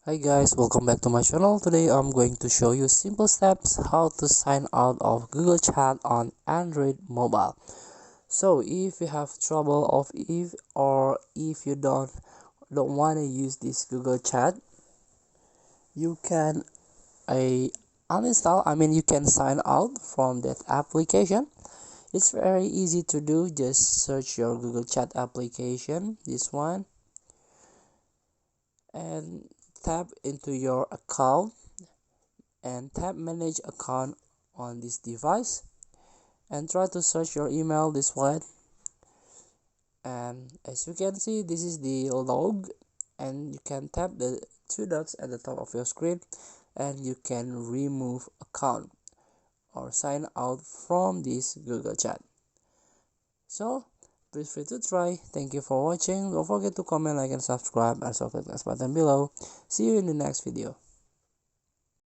Hi guys, welcome back to my channel. Today I'm going to show you simple steps how to sign out of Google Chat on Android mobile. So if you have trouble of if you don't want to use this Google Chat, you can uninstall. You can sign out from that application. It's very easy to do. Just search your Google Chat application, this one, and tap into your account and tap manage account on this device and try to search your email, this one. And as you can see, this is the log, and you can tap the two dots at the top of your screen and you can remove account or sign out from this Google Chat. So please free to try. Thank you for watching. Don't forget to comment, like, and subscribe, and also click the button below. See you in the next video.